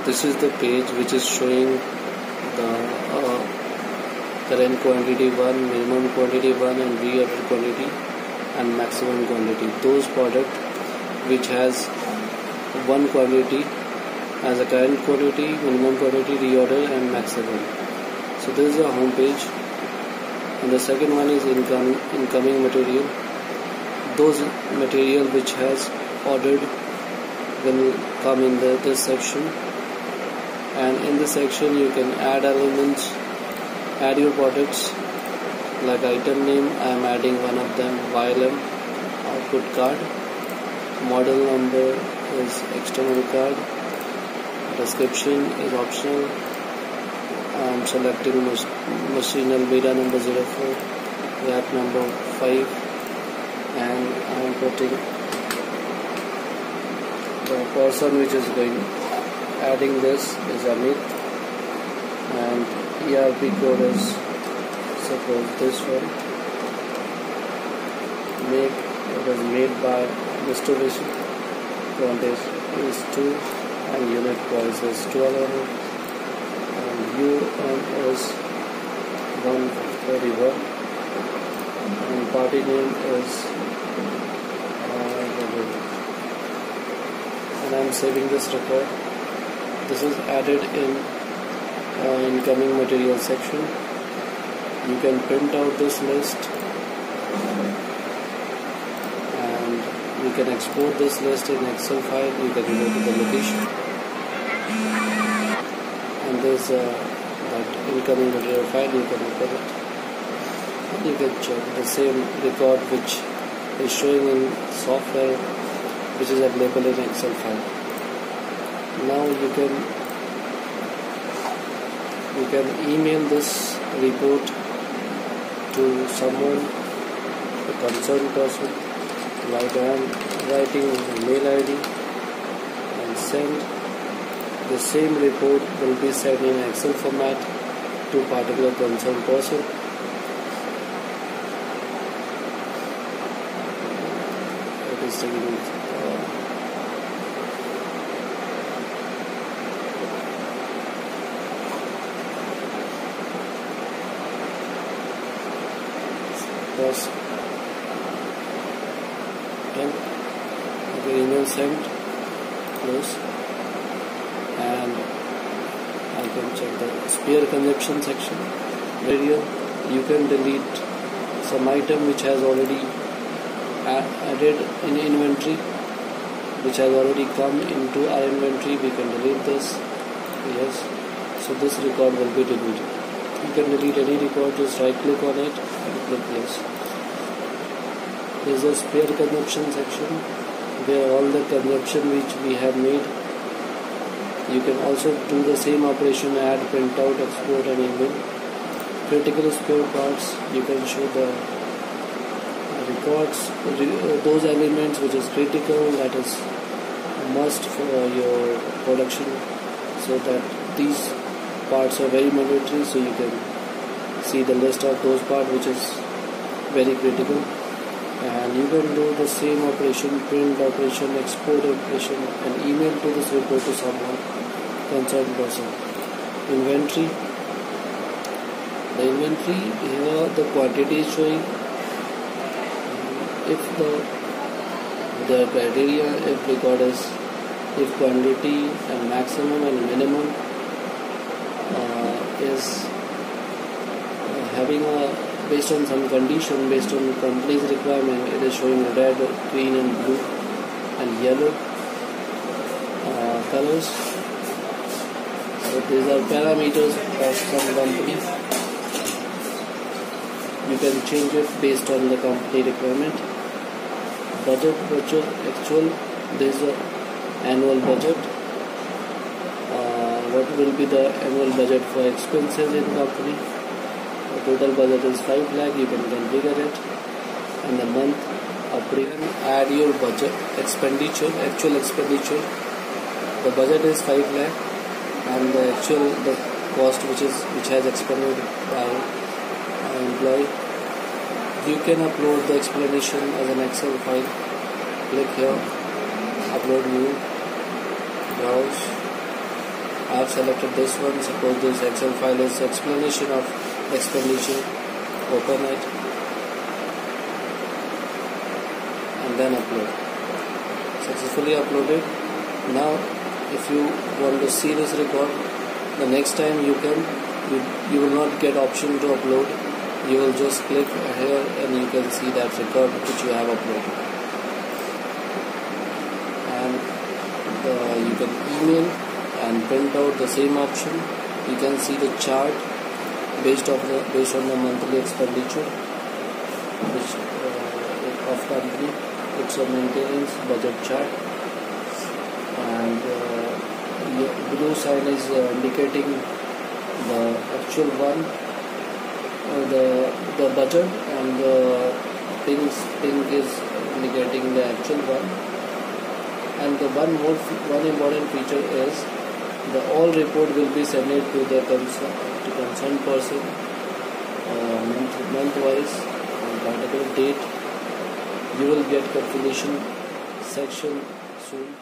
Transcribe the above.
This is the page which is showing the current quantity 1, minimum quantity 1, and reorder quantity and maximum quantity. Those product which has one quantity as a current quantity, minimum quantity, reorder and maximum. So this is a home page, and the second one is incoming material. Those material which has ordered will come in this section, and in this section you can add elements, add your products. Like item name, I am adding one of them, YLM output card. Model number is external card. Description is optional. I am selecting machine Almeida number 04, rack number 5, and I am putting the person which is going adding this is Amit, and ERP code is suppose this one. It is made by Mr. Vision. Quantity is 2 and unit price is 1200, and UN is 131, and party name is and I am saving this record. This is added in incoming material section. You can print out this list and you can export this list in Excel file. You can go to the location, and there's that incoming material file. You can open it. You can check the same record which is showing in software, which is available in Excel file. Now you can email this report to someone, a concerned person. Like I am writing a mail ID and send. The same report will be sent in Excel format to particular concerned person. It is taking first 10. Okay, email sent, close, and I can check the spare consumption section. Video, you can delete some item which has already added in inventory, which has already come into our inventory. We can delete this. Yes, so this record will be deleted. You can delete any record, just right click on it and click yes. There is a spare consumption section where all the consumption which we have made. You can also do the same operation, add, print out, export and email. Critical spare parts, you can show the records, those elements which is critical, that is must for your production, so that these parts are very mandatory. So you can see the list of those parts which is very critical, and you can do the same operation, print operation, export operation, and email to this report to someone concerned person. Inventory. The inventory here, the quantity is showing. If the criteria, if record is, if quantity and maximum and minimum is having a based on some condition, based on the company's requirement, it is showing red, green and blue and yellow colors. So these are parameters of some company. You can change it based on the company requirement. Budget, virtual, actual. There is a annual budget. What will be the annual budget for expenses in company? The total budget is 5 lakh. You can configure it. And the month operation. Add your budget expenditure, actual expenditure. The budget is 5 lakh, and the cost which has expended by employee. You can upload the explanation as an Excel file. Click here, upload new, browse, I have selected this one. Suppose this Excel file is explanation of expenditure. Open it and then upload. Successfully uploaded. Now if you want to see this record, the next time you will not get option to upload. You will just click here and you can see that record which you have uploaded. And you can email and print out the same option. You can see the chart based on the monthly expenditure which of company. It's a maintenance budget chart, and blue sign is indicating the actual one, the budget, and the pink is indicating the actual one. And the one important feature is the all report will be sent to the concerned person month wise and particular date. You will get confirmation section soon.